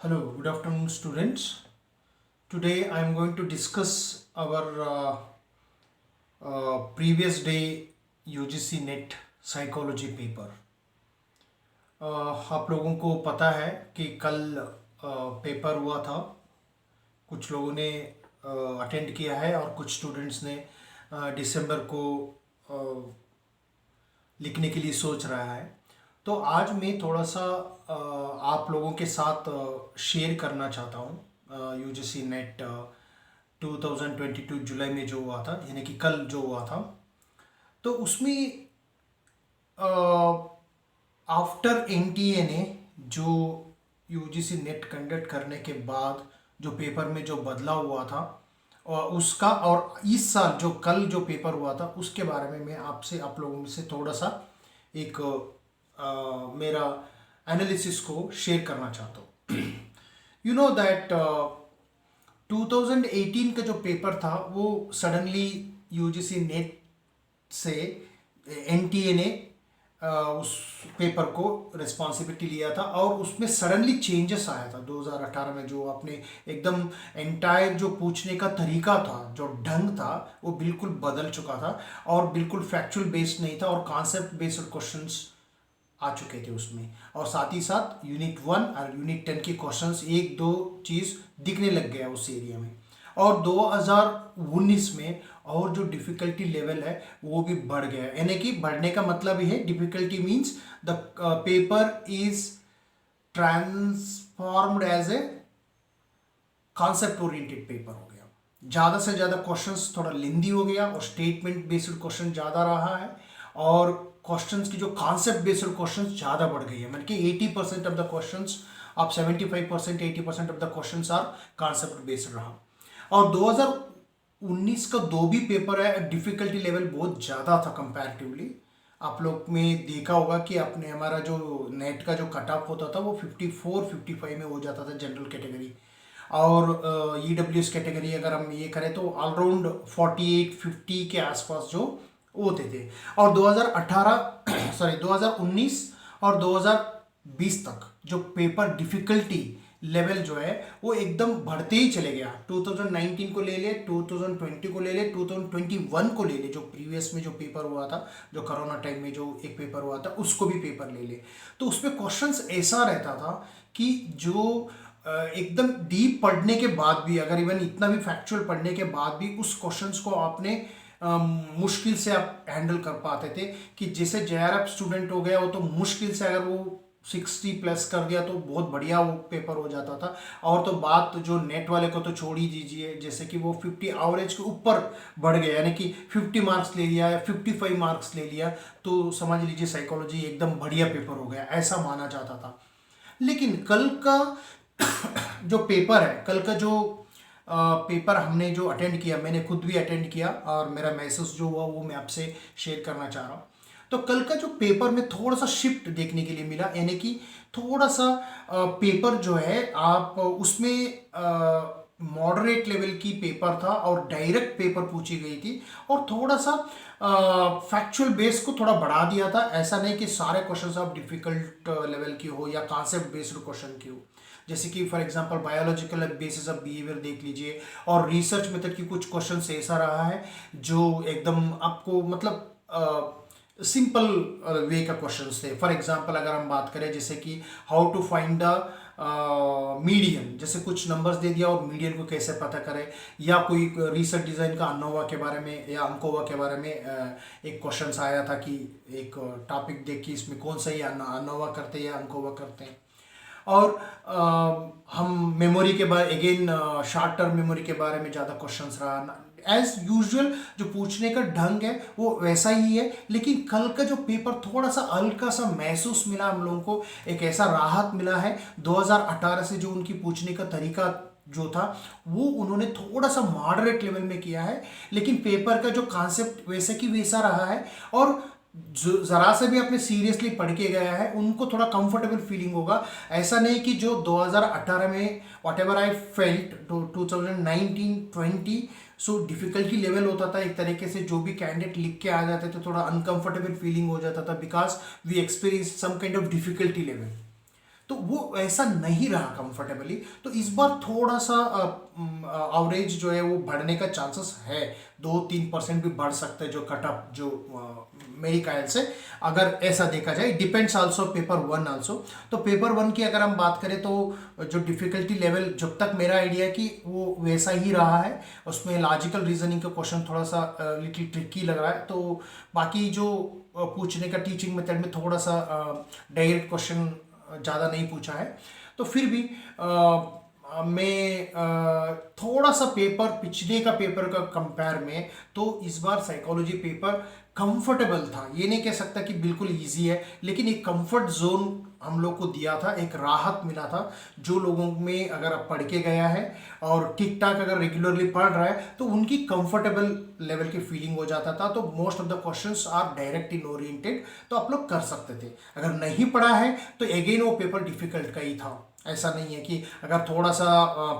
Hello, good afternoon, students. Today I am going to discuss our previous day UGC NET psychology paper. आप लोगों को पता है कि कल पेपर हुआ था। कुछ लोगों ने अटेंड किया है और कुछ स्टूडेंट्स ने दिसंबर को लिखने के लिए सोच रहा है। तो आज मैं थोड़ा सा आप लोगों के साथ शेयर करना चाहता हूँ यूजीसी नेट 2022 जुलाई में जो हुआ था, यानी कि कल जो हुआ था। तो उसमें आफ्टर एनटीए ने जो यूजीसी नेट कंडक्ट करने के बाद जो पेपर में जो बदलाव हुआ था और उसका और इस साल जो कल जो पेपर हुआ था उसके बारे में मैं आपसे आप लोगों से थोड़ा सा एक मेरा एनालिसिस को शेयर करना चाहता हूँ। यू नो दैट 2018 का जो पेपर था वो सडनली यूजीसी नेट से एनटीए ने उस पेपर को रिस्पॉन्सिबिलिटी लिया था और उसमें सडनली चेंजेस आया था 2018 में। जो अपने एकदम एंटायर जो पूछने का तरीका था, जो ढंग था, वो बिल्कुल बदल चुका था और बिल्कुल फैक्चुअल बेस्ड नहीं था और कॉन्सेप्ट बेस्ड क्वेश्चंस आ चुके थे उसमें। और साथ ही साथ यूनिट 1 और यूनिट 10 के क्वेश्चंस एक दो चीज़ दिखने लग गया उस एरिया में। और 2019 में और जो डिफ़िकल्टी लेवल है वो भी बढ़ गया, यानी कि बढ़ने का मतलब ये है difficulty means the paper is transformed as a concept oriented paper हो गया। ज़्यादा से ज़्यादा क्वेश्चंस थोड़ा लेंदी हो गया और स्टेटमेंट बेस्ड क्वेश्चन ज़्यादा रहा है और क्वेश्चंस की जो कॉन्सेप्ट बेस्ड क्वेश्चंस ज़्यादा बढ़ गई है। मतलब कि 80% ऑफ द क्वेश्चंस, अब 75% 80% of the questions are concept based रहा। और 2019 का दो भी पेपर है, डिफिकल्टी लेवल बहुत ज़्यादा था कंपैरेटिवली। आप लोग में देखा होगा कि अपने हमारा जो नेट का जो कट ऑफ होता था वो 54-55 में हो जाता था जनरल कैटेगरी, और ईडब्ल्यूएस कैटेगरी अगर हम ये करें तो ऑलराउंड 48-50 के आसपास जो होते थे। और 2018 सॉरी 2019 और 2020 तक जो पेपर डिफिकल्टी लेवल जो है वो एकदम बढ़ते ही चले गया। 2019 को ले ले, 2020 को ले ले, 2021 को ले ले, जो प्रीवियस में जो पेपर हुआ था, जो कोरोना टाइम में जो एक पेपर हुआ था उसको भी पेपर ले ले, तो उसमें क्वेश्चंस ऐसा रहता था कि जो एकदम डीप पढ़ने के बाद भी, अगर इवन इतना भी फैक्चुअल पढ़ने के बाद भी उस क्वेश्चंस को आपने मुश्किल से आप हैंडल कर पाते थे। कि जैसे जेआरएफ स्टूडेंट हो गया वो तो मुश्किल से अगर वो 60 प्लस कर दिया तो बहुत बढ़िया वो पेपर हो जाता था। और तो बात जो नेट वाले को तो छोड़ ही दीजिए, जैसे कि वो 50 एवरेज के ऊपर बढ़ गया, यानी कि 50 मार्क्स ले लिया या 55 मार्क्स ले लिया तो समझ लीजिए साइकोलॉजी एकदम बढ़िया पेपर हो गया, ऐसा माना जाता था। लेकिन कल का जो पेपर है, कल का जो पेपर हमने जो अटेंड किया, मैंने खुद भी अटेंड किया और मेरा महसूस जो हुआ वो मैं आपसे शेयर करना चाह रहा हूँ। तो कल का जो पेपर में थोड़ा सा शिफ्ट देखने के लिए मिला, यानी कि थोड़ा सा पेपर जो है आप उसमें मॉडरेट लेवल की पेपर था और डायरेक्ट पेपर पूछी गई थी और थोड़ा सा फैक्चुअल बेस को थोड़ा बढ़ा दिया था। ऐसा नहीं कि सारे क्वेश्चंस आप डिफिकल्ट लेवल की हो या कॉन्सेप्ट बेस्ड क्वेश्चन की हो। जैसे कि for example biological basis of behaviour देख लीजिए, और रिसर्च मेथड की कुछ क्वेश्चन ऐसा रहा है जो एकदम आपको मतलब सिंपल वे का क्वेश्चंस थे। फॉर एग्जांपल अगर हम बात करें जैसे कि how to find the median, जैसे कुछ नंबर्स दे दिया और मीडियन को कैसे पता करें, या कोई रिसर्च डिज़ाइन का अनोवा के बारे में या अंकोवा के बारे में एक क्वेश्चन आया था कि एक टॉपिक देख के इसमें कौन सा ही अनोवा करते हैं या अंकोवा करते हैं। और हम मेमोरी के बारे, अगेन शॉर्ट टर्म मेमोरी के बारे में ज़्यादा क्वेश्चंस रहा। एज यूजुअल जो पूछने का ढंग है वो वैसा ही है, लेकिन कल का जो पेपर थोड़ा सा हल्का सा महसूस मिला हम लोगों को, एक ऐसा राहत मिला है 2018 से। जो उनकी पूछने का तरीका जो था वो उन्होंने थोड़ा सा मॉडरेट लेवल में किया है, लेकिन पेपर का जो कॉन्सेप्ट वैसे की वैसा रहा है। और जो ज़रा से भी अपने सीरियसली पढ़ के गया है उनको थोड़ा कंफर्टेबल फीलिंग होगा। ऐसा नहीं कि जो 2018 में what ever I felt 2019-20 so difficulty level होता था एक तरीके से, जो भी कैंडिडेट लिख के आ जाते थे थोड़ा अनकंफर्टेबल फीलिंग हो जाता था because we experience some kind of difficulty level. तो वो ऐसा नहीं रहा कंफर्टेबली। तो इस बार थोड़ा सा एवरेज जो है वो बढ़ने का चांसेस है, 2-3% भी बढ़ सकते हैं जो कटअप जो मेरी ख्याल से, अगर ऐसा देखा जाए। Depends also paper one also. तो पेपर वन की अगर हम बात करें तो जो डिफिकल्टी लेवल जब तक मेरा आइडिया है कि वो वैसा ही रहा है, उसमें लॉजिकल रीजनिंग का क्वेश्चन थोड़ा सा लिटिल ट्रिकी लग रहा है। तो बाकी जो पूछने का टीचिंग मेथड में थोड़ा सा डायरेक्ट क्वेश्चन ज़्यादा नहीं पूछा है। तो फिर भी मैं थोड़ा सा पेपर पिछले का पेपर का कंपेयर में तो इस बार साइकोलॉजी पेपर कंफर्टेबल था। ये नहीं कह सकता कि बिल्कुल इजी है, लेकिन एक कंफर्ट जोन हम लोग को दिया था, एक राहत मिला था। जो लोगों में अगर आप पढ़ के गया है और ठीक ठाक अगर रेगुलरली पढ़ रहा है तो उनकी कंफर्टेबल लेवल की फीलिंग हो जाता था। तो most of the questions are direct in oriented, तो आप लोग कर सकते थे। अगर नहीं पढ़ा है तो अगेन वो पेपर डिफिकल्ट का ही था। ऐसा नहीं है कि अगर थोड़ा सा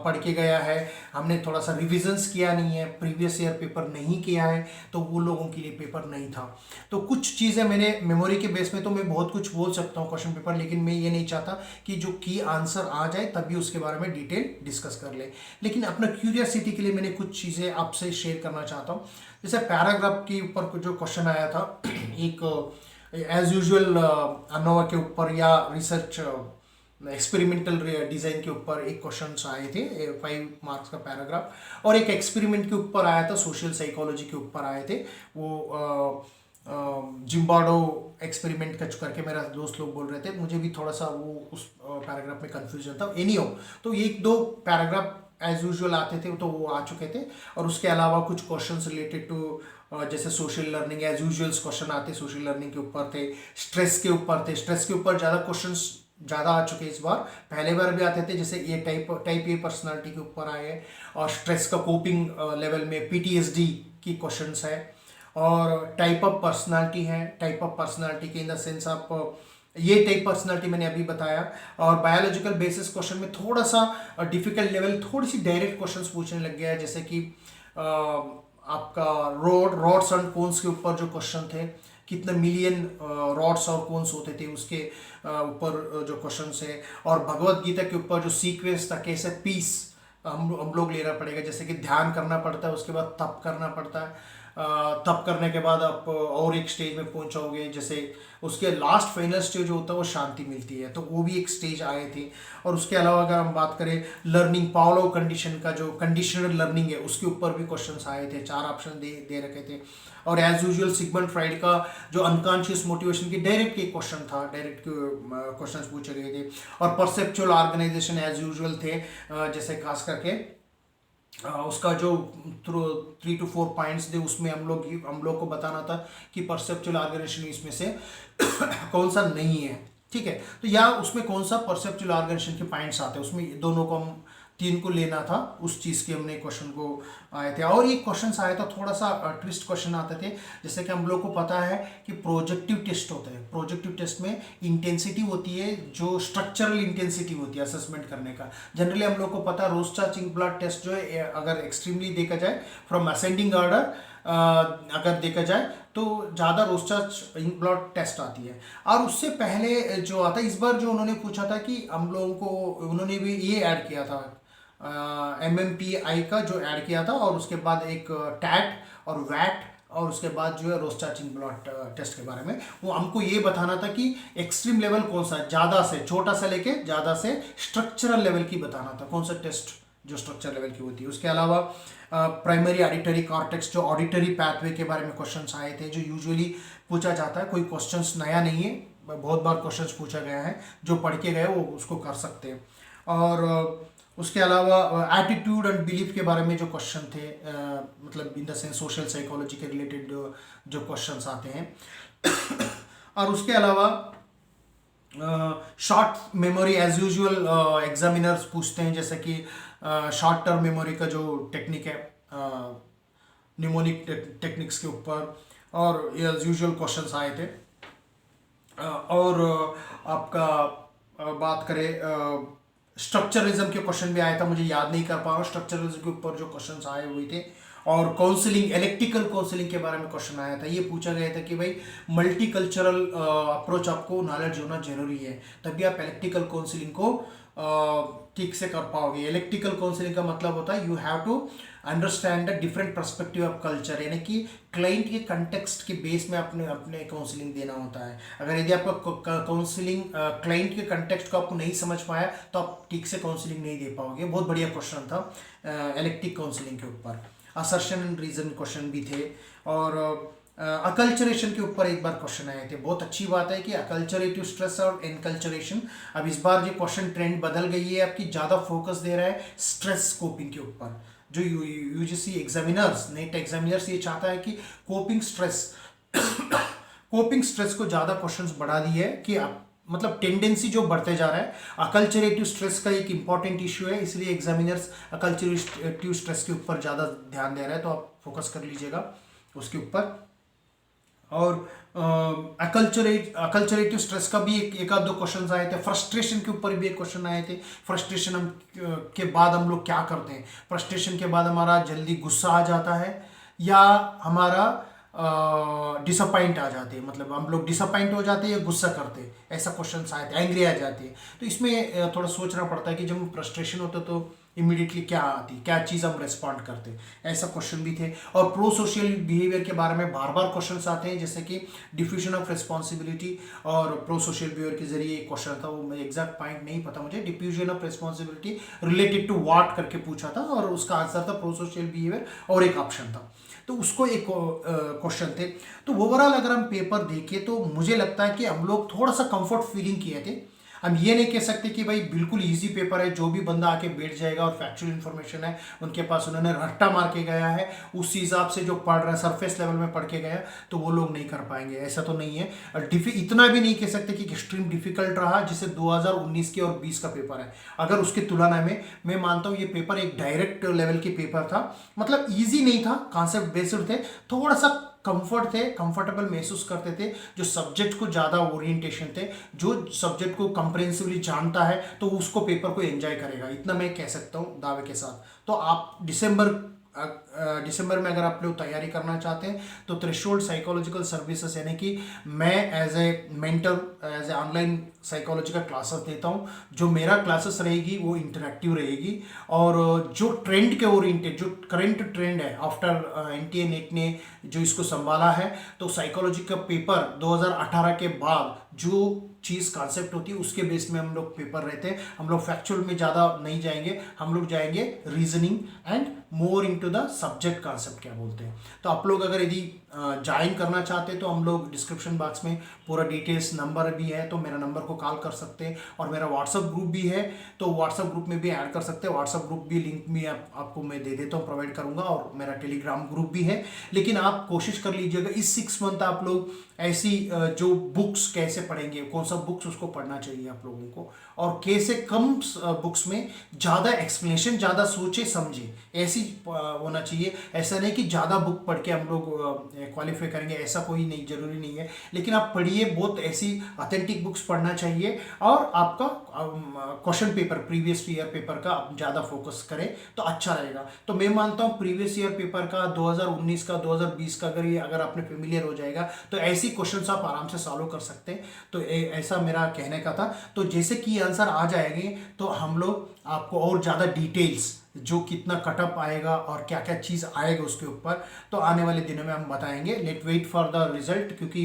पढ़ के गया है, हमने थोड़ा सा रिविजन्स किया नहीं है, प्रीवियस ईयर पेपर नहीं किया है, तो वो लोगों के लिए पेपर नहीं था। तो कुछ चीज़ें मैंने मेमोरी के बेस में तो मैं बहुत कुछ बोल सकता हूँ क्वेश्चन पेपर, लेकिन मैं ये नहीं चाहता कि जो की आंसर आ जाए तभी उसके बारे में डिटेल डिस्कस कर ले। लेकिन अपना क्यूरियसिटी के लिए मैंने कुछ चीज़ें आपसे शेयर करना चाहता हूँ। जैसे पैराग्राफ के ऊपर जो क्वेश्चन आया था, एक एज यूजुअल अनोवा के ऊपर या रिसर्च एक्सपेरिमेंटल डिज़ाइन के ऊपर एक क्वेश्चन आए थे 5 मार्क्स का पैराग्राफ, और एक एक्सपेरिमेंट के ऊपर आया था, सोशल साइकोलॉजी के ऊपर आए थे। वो जिम्बार्डो एक्सपेरिमेंट करके मेरा दोस्त लोग बोल रहे थे, मुझे भी थोड़ा सा वो उस पैराग्राफ में कन्फ्यूजन था। एनीहाउ, तो एक दो पैराग्राफ एज यूजुअल आते थे तो वो आ चुके थे, और उसके अलावा कुछ क्वेश्चंस रिलेटेड टू जैसे social learning as usual question आते सोशल लर्निंग के ऊपर थे, स्ट्रेस के ऊपर थे। स्ट्रेस के ऊपर ज़्यादा क्वेश्चंस ज़्यादा आ चुके इस बार, पहले बार भी आते थे। जैसे ये टाइप ए पर्सनालिटी के ऊपर आए हैं, और स्ट्रेस का कोपिंग लेवल में पीटीएसडी की क्वेश्चंस है, और टाइप ऑफ पर्सनालिटी है। टाइप ऑफ पर्सनालिटी के इन द सेंस आप ये टाइप पर्सनालिटी मैंने अभी बताया। और बायोलॉजिकल बेसिस क्वेश्चन में थोड़ा सा डिफिकल्ट लेवल, थोड़ी सी डायरेक्ट क्वेश्चंस पूछने लग गया है। जैसे कि आपका रॉड्स एंड कोन्स के ऊपर जो क्वेश्चन थे, कितने मिलियन रॉड्स और कोन्स होते थे उसके ऊपर जो क्वेश्चन है। और भगवत गीता के ऊपर जो सीक्वेंस था, कैसे पीस हम लोग लेना पड़ेगा। जैसे कि ध्यान करना पड़ता है, उसके बाद तप करना पड़ता है, तप करने के बाद आप और एक स्टेज में पहुंचोगे। जैसे उसके लास्ट फाइनल स्टेज जो होता है वो शांति मिलती है, तो वो भी एक स्टेज आए थे। और उसके अलावा अगर हम बात करें लर्निंग, पावलोव कंडीशन का जो कंडीशनल लर्निंग है उसके ऊपर भी क्वेश्चंस आए थे, 4 ऑप्शन दे रखे थे। और एज यूजुअल सिगमंड फ्राइड का जो अनकॉन्शियस मोटिवेशन की डायरेक्ट एक क्वेश्चन था, डायरेक्ट क्वेश्चंस पूछे गए थे। और परसेप्चुअल ऑर्गेनाइजेशन एज यूजुअल थे, जैसे खास करके उसका जो 3 to 4 पॉइंट्स थे, उसमें हम लोग को बताना था कि परसेप्चुअल ऑर्गेनाइजेशन इसमें से कौन सा नहीं है। ठीक है, तो या उसमें कौन सा परसेप्चुअल ऑर्गेनाइजेशन के पॉइंट्स आते हैं, उसमें दोनों को हम 3 को लेना था। उस चीज़ के हमने क्वेश्चन को आए थे। और एक क्वेश्चन आया था, थोड़ा सा ट्विस्ट क्वेश्चन आते थे। जैसे कि हम लोग को पता है कि प्रोजेक्टिव टेस्ट होते हैं, प्रोजेक्टिव टेस्ट में इंटेंसिटी होती है, जो स्ट्रक्चरल इंटेंसिटी होती है असेसमेंट करने का। जनरली हम लोग को पता है रोस्चा-चिंगब्लड टेस्ट जो है, अगर एक्सट्रीमली देखा जाए फ्रॉम असेंडिंग ऑर्डर अगर देखा जाए तो ज़्यादा रोस्चा-चिंगब्लड टेस्ट आती है। और उससे पहले जो आता है, इस बार जो उन्होंने पूछा था कि हम लोगों को, उन्होंने भी ये ऐड किया था MMPI का जो ऐड किया था, और उसके बाद एक टैट और वैट, और उसके बाद जो है रोस्चा-चिंगब्लड टेस्ट के बारे में वो हमको ये बताना था कि एक्सट्रीम लेवल कौन सा है, ज़्यादा से छोटा से लेके ज़्यादा से स्ट्रक्चरल लेवल की बताना था, कौन सा टेस्ट जो स्ट्रक्चर लेवल की होती है। उसके अलावा प्राइमरी ऑडिटरी कॉर्टेक्स, जो ऑडिटरी पैथवे के बारे में क्वेश्चंस आए थे, जो यूजुअली पूछा जाता है। कोई क्वेश्चंस नया नहीं है, बहुत बार क्वेश्चंस पूछा गया है, जो पढ़ के गए वो उसको कर सकते हैं। और उसके अलावा एटीट्यूड एंड बिलीफ के बारे में जो क्वेश्चन थे, मतलब in the sense social psychology के रिलेटेड जो क्वेश्चंस आते हैं। और उसके अलावा short memory as usual examiners पूछते हैं, जैसे कि शॉर्ट टर्म मेमोरी का जो टेक्निक है, निमोनिक टेक्निक्स के ऊपर, और एज यूजुअल क्वेश्चंस आए थे। और आपका बात करें स्ट्रक्चरलिज्म के क्वेश्चन भी आया था, मुझे याद नहीं कर पा रहा हूँ। स्ट्रक्चरलिज्म के ऊपर जो क्वेश्चंस आए हुए थे, और काउंसलिंग, इलेक्ट्रिकल काउंसलिंग के बारे में क्वेश्चन आया था। ये पूछा गया था कि भाई मल्टी कल्चरल अप्रोच आपको नॉलेज होना जरूरी है, तभी आप इलेक्ट्रिकल काउंसलिंग को ठीक से कर पाओगे। इलेक्ट्रिकल काउंसलिंग का मतलब होता है you have to understand the different perspective of culture, यानी कि क्लाइंट के कंटेक्स्ट के बेस में अपने अपने काउंसलिंग देना होता है। अगर यदि आपका काउंसलिंग क्लाइंट के कंटेक्स्ट को आपको नहीं समझ पाया तो आप ठीक से काउंसलिंग नहीं दे पाओगे। बहुत बढ़िया क्वेश्चन था इलेक्ट्रिक काउंसलिंग के ऊपर। असर्शन एंड रीजन क्वेश्चन भी थे, और अकल्चरेशन के ऊपर एक बार क्वेश्चन आए थे। बहुत अच्छी बात है कि अकल्चरेटिव स्ट्रेस और इनकल्चरेशन, अब इस बार ये क्वेश्चन ट्रेंड बदल गई है आपकी, ज़्यादा फोकस दे रहा है स्ट्रेस कोपिंग के ऊपर। जो यूजीसी एग्जामिनर्स, नेट एग्जामिनर्स ये चाहता है कि कोपिंग स्ट्रेस कोपिंग स्ट्रेस को ज़्यादा क्वेश्चंस बढ़ा दिए है कि आप मतलब टेंडेंसी जो बढ़ते जा रहा है। अकल्चरेटिव स्ट्रेस का एक इंपॉर्टेंट इशू है, इसलिए एग्जामिनर्स अकल्चरेटिव स्ट्रेस के ऊपर ज़्यादा ध्यान दे रहा है, तो आप फोकस कर लीजिएगा उसके ऊपर। और अकल्चरेटिव स्ट्रेस का भी एक आध दो क्वेश्चन आए थे। फ्रस्ट्रेशन के ऊपर भी एक क्वेश्चन आए थे। फ्रस्ट्रेशन हम के बाद हम लोग क्या करते हैं, फ्रस्ट्रेशन के बाद हमारा जल्दी गुस्सा आ जाता है या हमारा डिसअपॉइंट आ जाते हैं, मतलब हम लोग डिसअपॉइंट हो जाते हैं या गुस्सा करते हैं, ऐसा क्वेश्चन आए थे। एंग्री आ जाती है, तो इसमें थोड़ा सोचना पड़ता है कि जब फ्रस्ट्रेशन होता है तो इमीडिएटली क्या आती, क्या चीज़ हम रिस्पॉन्ड करते, ऐसा क्वेश्चन भी थे। और प्रो सोशल बिहेवियर के बारे में बार बार क्वेश्चंस आते हैं, जैसे कि डिफ्यूजन ऑफ रिस्पॉन्सिबिलिटी और प्रो सोशल बिहेवियर के जरिए एक क्वेश्चन था, वो एग्जैक्ट पॉइंट नहीं पता मुझे, diffusion of responsibility related to what करके पूछा था, और उसका आंसर था प्रो सोशल बिहेवियर, और एक ऑप्शन था, तो उसको एक क्वेश्चन थे। तो ओवरऑल अगर हम पेपर देखें तो मुझे लगता है कि हम लोग थोड़ा सा कंफर्ट फीलिंग किए थे। हम ये नहीं कह सकते कि भाई बिल्कुल इजी पेपर है, जो भी बंदा आके बैठ जाएगा और फैक्चुअल इन्फॉर्मेशन है उनके पास, उन्होंने रट्टा मार के गया है, उस हिसाब से जो पढ़ रहा है सरफेस लेवल में पढ़ के गया, तो वो लोग नहीं कर पाएंगे, ऐसा तो नहीं है। और इतना भी नहीं कह सकते कि एक्सट्रीम डिफिकल्ट रहा जिसे 2019 के और 20 का पेपर है। अगर उसकी तुलना में मैं मानता हूँ ये पेपर एक डायरेक्ट लेवल के पेपर था, मतलब ईजी नहीं था, कॉन्सेप्ट बेस्ड थे, थोड़ा सा कंफर्ट थे, कंफर्टेबल महसूस करते थे, जो सब्जेक्ट को ज़्यादा ओरिएंटेशन थे, जो सब्जेक्ट को कंप्रेहेंसिवली जानता है तो उसको पेपर को एंजॉय करेगा, इतना मैं कह सकता हूँ दावे के साथ। तो आप दिसंबर में अगर आप लोग तैयारी करना चाहते हैं तो थ्रेशोल्ड साइकोलॉजिकल सर्विसेज, यानी कि मैं as a mentor, as a online psychology का क्लासेस देता हूँ। जो मेरा क्लासेस रहेगी वो इंटरेक्टिव रहेगी, और जो ट्रेंड के ओरिएंटेड, जो करंट ट्रेंड है आफ्टर एनटीए नेट ने जो इसको संभाला है, तो साइकोलॉजी का पेपर 2018 के बाद जो चीज़ कॉन्सेप्ट होती है उसके बेस में हम लोग पेपर रहते हैं। हम लोग फैक्चुअल में ज़्यादा नहीं जाएंगे, हम लोग जाएंगे reasoning and more into the subject concept क्या बोलते हैं। तो आप लोग अगर यदि ज्वाइन करना चाहते हैं तो हम लोग डिस्क्रिप्शन बॉक्स में पूरा डिटेल्स, नंबर भी है तो मेरा नंबर को कॉल कर सकते हैं, और मेरा व्हाट्सअप ग्रुप भी है तो व्हाट्सअप ग्रुप में भी ऐड कर सकते हैं। व्हाट्सअप ग्रुप भी लिंक भी आपको मैं दे देता हूँ, प्रोवाइड करूँगा, और मेरा टेलीग्राम ग्रुप भी है। लेकिन आप कोशिश कर लीजिएगा इस 6 मंथ आप लोग ऐसी जो बुक्स कैसे पढ़ेंगे, कौन सा बुक्स उसको पढ़ना चाहिए आप लोगों को, और कैसे कम बुक्स में ज़्यादा एक्सप्लेनेशन, ज़्यादा सोचे समझे, ऐसी होना चाहिए। ऐसा नहीं कि ज़्यादा बुक पढ़ के हम लोग क्वालिफाई करेंगे, ऐसा कोई नहीं, जरूरी नहीं है। लेकिन आप पढ़िए, बहुत ऐसी ऑथेंटिक बुक्स पढ़ना चाहिए, और आपका question paper, previous year paper का आप ज़्यादा फोकस करें तो अच्छा रहेगा। तो मैं मानता हूँ प्रीवियस ईयर पेपर का 2019 का 2020 का अगर आपने फेमिलियर हो जाएगा तो ऐसी क्वेश्चंस आप आराम से सॉल्व कर सकते हैं। तो ऐसा मेरा कहने का था। तो जैसे कि आंसर आ जाएंगे तो हम लोग आपको और ज़्यादा डिटेल्स, जो कितना कटअप आएगा और क्या क्या चीज़ आएगा उसके ऊपर, तो आने वाले दिनों में हम बताएंगे। Let wait for the result, क्योंकि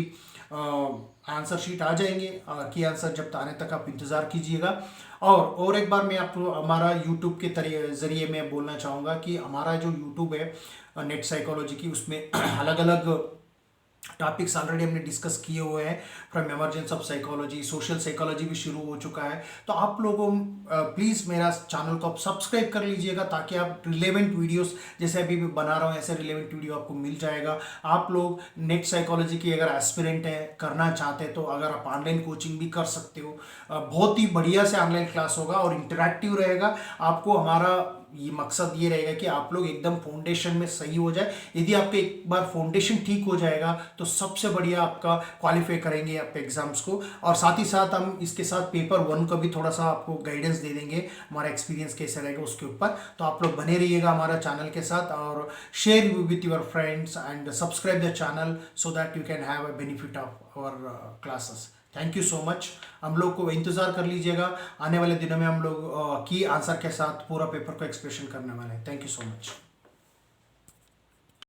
आंसर शीट आ जाएंगे कि आंसर जब आने तक आप इंतज़ार कीजिएगा। और एक बार मैं आपको हमारा यूट्यूब के ज़रिए मैं बोलना चाहूँगा कि हमारा जो यूट्यूब है नेट साइकोलॉजी की, उसमें अलग अलग टॉपिक्स ऑलरेडी हमने डिस्कस किए हुए हैं। From emergence of psychology, social psychology भी शुरू हो चुका है। तो आप लोगों प्लीज़ मेरा चैनल को आप सब्सक्राइब कर लीजिएगा, ताकि आप रिलेवेंट वीडियोस जैसे अभी भी बना रहा हूँ ऐसे रिलेवेंट वीडियो आपको मिल जाएगा। आप लोग नेट साइकोलॉजी की अगर एस्पिरेंट है, करना चाहते हैं, तो अगर आप ऑनलाइन कोचिंग भी कर सकते हो। बहुत ही बढ़िया से ऑनलाइन क्लास होगा और इंटरेक्टिव रहेगा। आपको हमारा ये मकसद ये रहेगा कि आप लोग एकदम फाउंडेशन में सही हो जाए। यदि आपके एक बार फाउंडेशन ठीक हो जाएगा तो सबसे बढ़िया आपका क्वालिफाई करेंगे आप एग्जाम्स को। और साथ ही साथ हम इसके साथ पेपर 1 का भी थोड़ा सा आपको गाइडेंस दे देंगे, हमारा एक्सपीरियंस कैसे रहेगा उसके ऊपर। तो आप लोग बने रहिएगा हमारा चैनल के साथ और share with your friends and subscribe the channel so that you can have a benefit of our classes. Thank you so much. हम लोग को इंतज़ार कर लीजिएगा, आने वाले दिनों में हम लोग की आंसर के साथ पूरा पेपर को एक्सप्रेशन करने वाले हैं। Thank you so much.